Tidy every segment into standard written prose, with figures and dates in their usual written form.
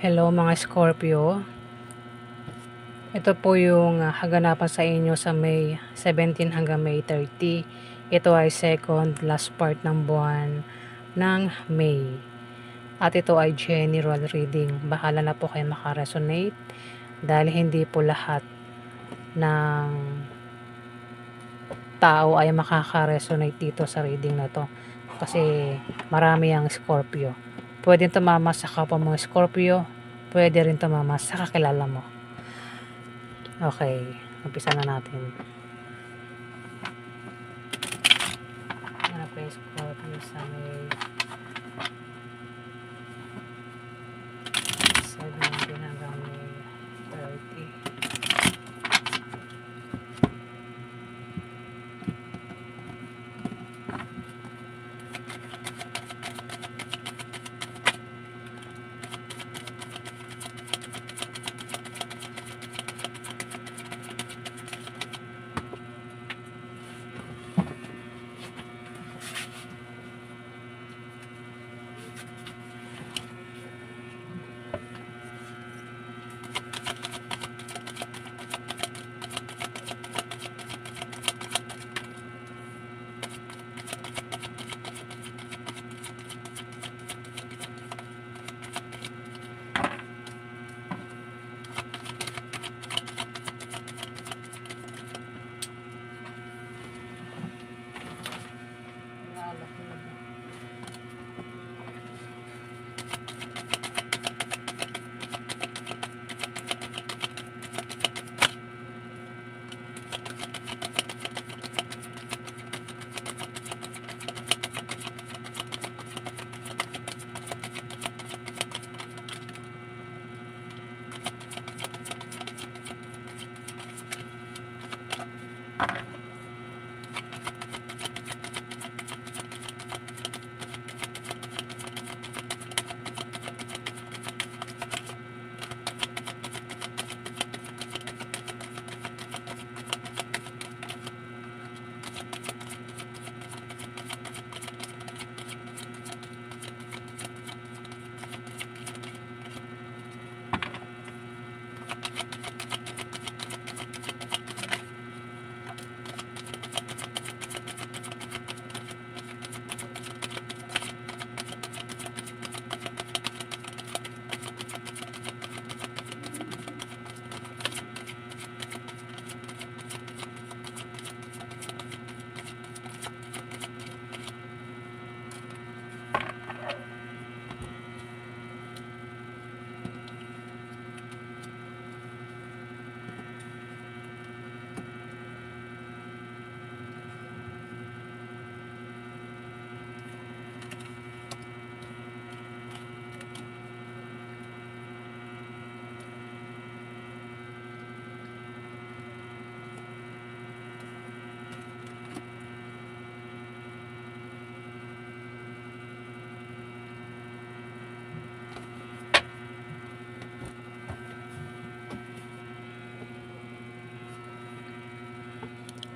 Hello mga Scorpio. Ito po yung haganapan sa inyo sa May 17 hanggang May 30. Ito ay second last part ng buwan ng May. At ito ay general reading. Bahala na po kayo makaresonate dahil hindi po lahat ng tao ay makaka-resonate dito sa reading na to. Kasi marami ang Scorpio. Pwede tumama sa kapwa mga Scorpio, pwede rin tumama sa kakilala mo. Okay, umpisa na natin. Ano po yung Scorpio sa May 17 hanggang May 30.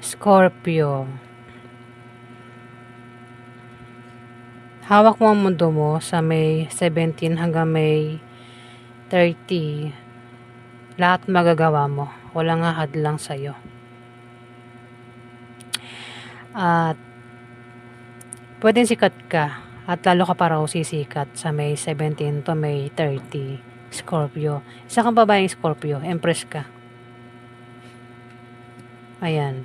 Scorpio. Hawak mo ang mundo mo sa May 17 hanggang May 30. Lahat magagawa mo. Walang hahadlang sa'yo. At pwedeng sikat ka. At lalo ka pa raw sisikat sa May 17 to May 30. Scorpio. Isa kang babaeng Scorpio. Empress ka. Ayan.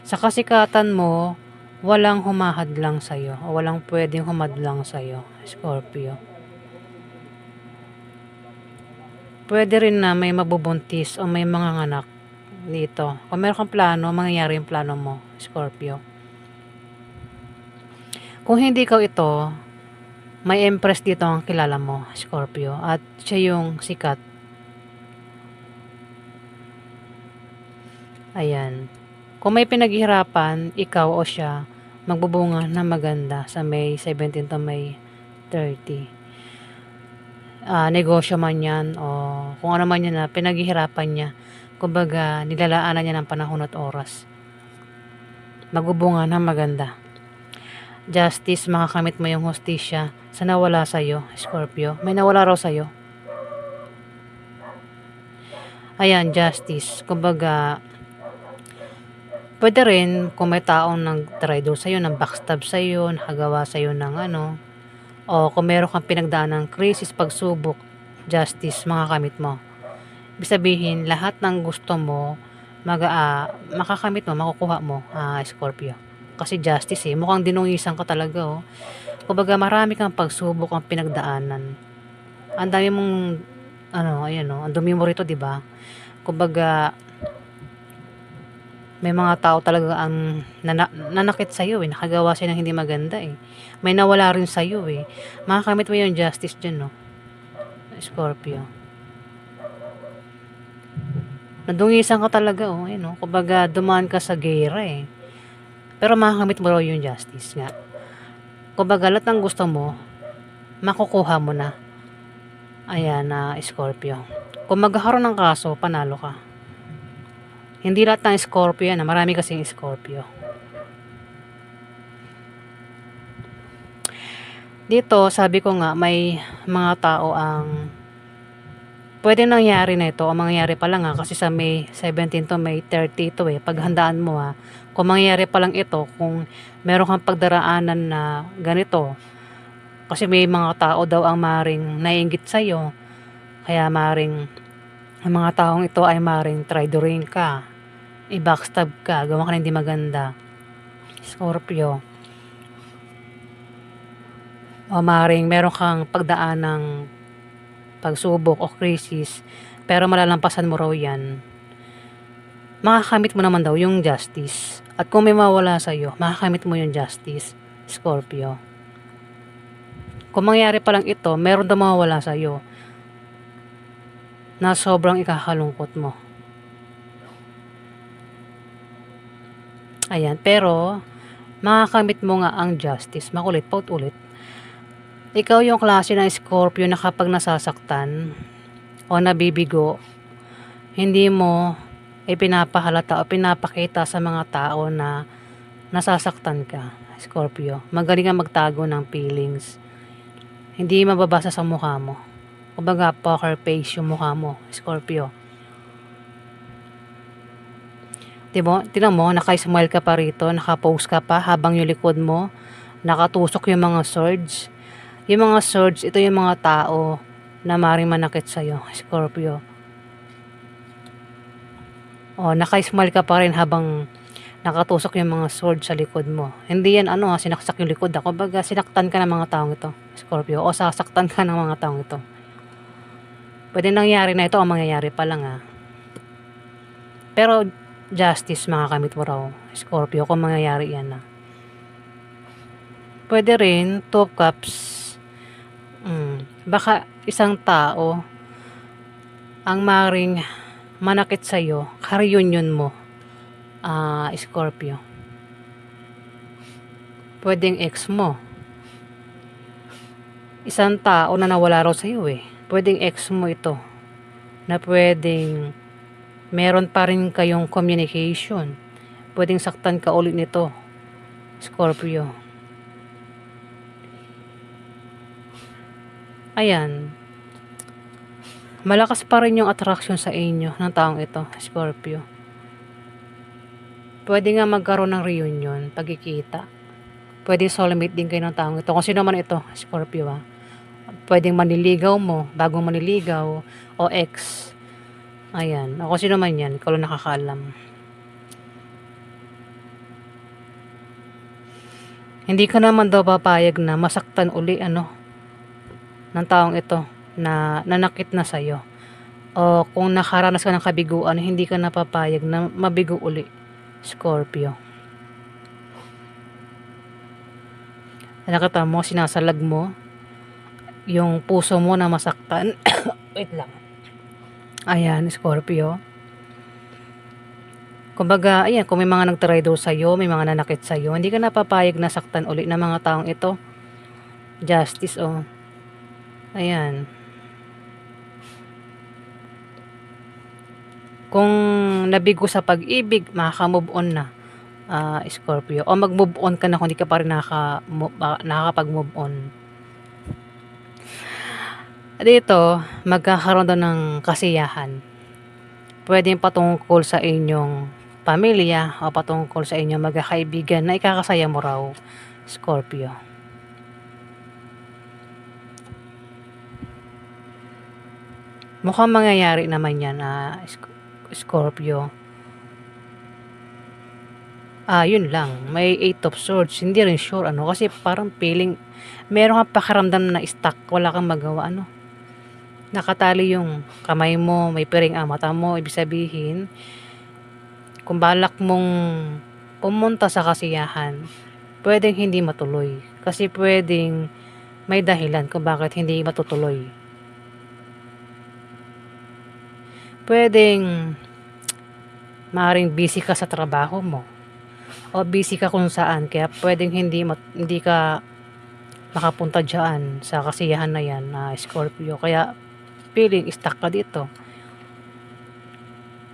Sa kasikatan mo, walang humahadlang sa'yo o walang pwedeng humadlang sa'yo, Scorpio. Pwede rin na may mabubuntis o may mga anak dito. Kung meron kang plano, mangyayari yung plano mo, Scorpio. Kung hindi ikaw ito, may empress dito ang kilala mo, Scorpio. At siya yung sikat. Ayan. Kung may pinaghihirapan, ikaw o siya, magbubunga na maganda sa May 17 to May 30. Negosyo man yan o kung ano man yan na pinaghihirapan niya. Kumbaga, nilalaanan niya ng panahon at oras. Magbubunga na maganda. Justice, makakamit mo yung hustisya sa nawala sa'yo, Scorpio. May nawala raw sa'yo. Ayan, justice. Kumbaga, pwede rin kung may taong nag-traitor sa'yo, ng backstab sa'yo, nakagawa sa'yo ng ano, o kung meron kang pinagdaan ng krisis, pagsubok, justice, makakamit mo. Ibig sabihin, lahat ng gusto mo, makakamit mo, makukuha mo, Scorpio. Kasi justice eh, mukhang dinungisan ka talaga oh. Kumbaga marami kang pagsubok ang pinagdaanan. Ang dami mong, ayan oh, ang dumi mo rito, di ba? Kumbaga, may mga tao talaga ang nanakit sa'yo eh, nakagawa sa'yo ng hindi maganda eh. May nawala rin sa'yo eh. Makakamit mo yung justice dyan no, Scorpio. Nadungisan ka talaga oh, ayun oh. Kumbaga dumaan ka sa gera eh. Pero makakamit mo raw yung justice nga. Kumbaga lahat ng gusto mo, makukuha mo na. Ayan na Scorpio. Kung magkakaroon ng kaso, panalo ka. Hindi lahat ng Scorpio yan, marami kasing Scorpio. Dito, sabi ko nga, may mga tao ang pwede nangyari na ito, o mangyayari pa lang kasi sa May 17 to May 30 ito paghandaan mo kung mangyayari pa lang ito, kung meron kang pagdaraanan na ganito, kasi may mga tao daw ang maring naiinggit sa'yo, kaya maring ang mga taong ito ay maring traidorin ka, i-backstab ka, gawa ka na hindi maganda, Scorpio. O maring meron kang pagdaan ng pagsubok o krisis, pero malalampasan mo raw yan. Makakamit mo naman daw yung justice. At kung may mawala sa'yo, makakamit mo yung justice, Scorpio. Kung mangyari pa lang ito, meron daw mawala sa'yo na sobrang ikakalungkot mo. Ayan, pero makakamit mo nga ang justice. Makulit pa ulit. Ikaw yung klase ng Scorpio na kapag nasasaktan o nabibigo, hindi mo ipinapahalata o pinapakita sa mga tao na nasasaktan ka, Scorpio. Magaling ang magtago ng feelings. Hindi mababasa sa mukha mo. Kumbaga, poker face yung mukha mo, Scorpio. Diba? Tingnan mo, naka-smile ka pa rito, naka-pose ka pa habang yung likod mo, nakatusok yung mga swords. Yung mga swords, ito yung mga tao na maring manakit sa'yo, Scorpio. O, naka-smile ka pa rin habang nakatusok yung mga sword sa likod mo. Hindi yan sinaksak yung likod ako. Baga, sinaktan ka ng mga taong ito, Scorpio. O sasaktan ka ng mga taong ito. Pwede nangyari na ito o mangyayari pa lang Pero, justice makakamit mo raw, Scorpio, kung mangyayari yan Pwede rin, 2 of cups. Baka isang tao ang maring manakit sa'yo, ka-reunion mo, Scorpio. Pwedeng ex mo. Isang tao na nawala raw sa'yo Pwedeng ex mo ito. Na pwedeng meron pa rin kayong communication. Pwedeng saktan ka ulit nito, Scorpio. Ayan. Malakas pa rin yung attraction sa inyo ng taong ito, Scorpio. Pwede nga magkaroon ng reunion, pagkikita. Pwede soulmate din kayo ng taong ito. Kung sino man ito, Scorpio Pwedeng maniligaw mo, bagong maniligaw, o ex. Ayan. O kung sino man yan, ikaw lang nakakaalam. Hindi ka naman daw papayag na masaktan uli ng taong ito na nanakit na sa'yo. O kung nakaranas ka ng kabiguan, hindi ka napapayag na mabigo uli, Scorpio. Nakita mo, sinasalag mo yung puso mo na masaktan. Wait lang. Ayan, Scorpio. Kumbaga, ayan, kung may mga nagtraido sa'yo, may mga nanakit sa'yo, hindi ka napapayag na saktan uli ng mga taong ito. Justice, Ayan. Kung nabigo sa pag-ibig, makaka-move on na, Scorpio. O mag-move on ka na kung hindi ka pa rin nakakapag-move on. Dito, magkakaroon daw ng kasiyahan. Pwedeng patungkol sa inyong pamilya o patungkol sa inyong magkakaibigan na ikakasaya mo raw, Scorpio. Mukhang mangyayari naman yan, Scorpio. Yun lang. May 8 of swords. Hindi rin sure, kasi parang feeling, meron kang pakiramdam na stuck, wala kang magawa, nakatali yung kamay mo, may piring ang mata mo, ibig sabihin, kung balak mong pumunta sa kasiyahan, pwedeng hindi matuloy. Kasi pwedeng may dahilan kung bakit hindi matutuloy. Pwedeng maaaring busy ka sa trabaho mo o busy ka kung saan, kaya pwedeng hindi ka makapunta dyan sa kasiyahan na yan, Scorpio. Kaya feeling stuck ka dito.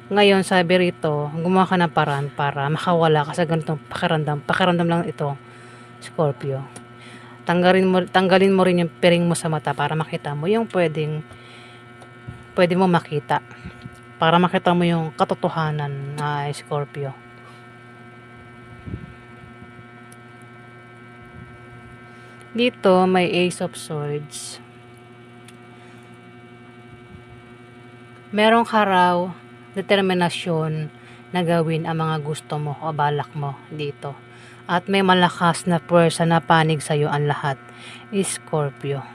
Ngayon, sabi rito, gumawa ka ng paraan para makawala ka sa ganitong pakiramdam lang ito, Scorpio. Tanggalin mo rin yung piring mo sa mata para makita mo yung pwede mo makita, para makita mo yung katotohanan, Scorpio. Dito may Ace of Swords. Meron ka raw determinasyon na gawin ang mga gusto mo o balak mo dito. At may malakas na puwersa na panig sa'yo ang lahat, Scorpio.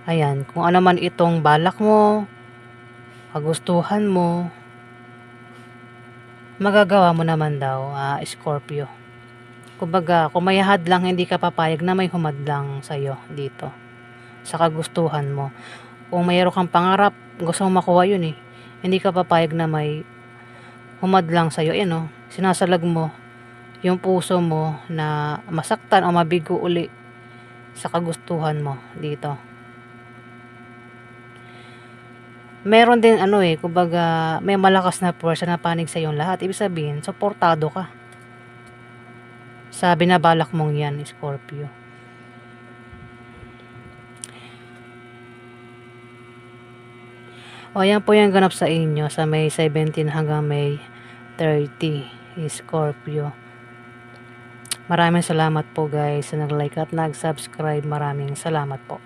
Ayan, kung ano man itong balak mo, kagustuhan mo, magagawa mo naman daw, Scorpio. Kumbaga, kung may hadlang, hindi ka papayag na may humadlang sa'yo dito, sa kagustuhan mo. Kung mayroon kang pangarap, gusto mo makuha yun hindi ka papayag na may humadlang sa'yo. Sinasalag mo yung puso mo na masaktan o mabigo uli sa kagustuhan mo dito. Meron din kumbaga may malakas na puwersa na panig sa iyong lahat. Ibig sabihin, suportado ka sa binabalak mong yan, Scorpio. O yan po yung ganap sa inyo sa May 17 hanggang May 30, Scorpio. Maraming salamat po guys sa nag-like at nag-subscribe. Maraming salamat po.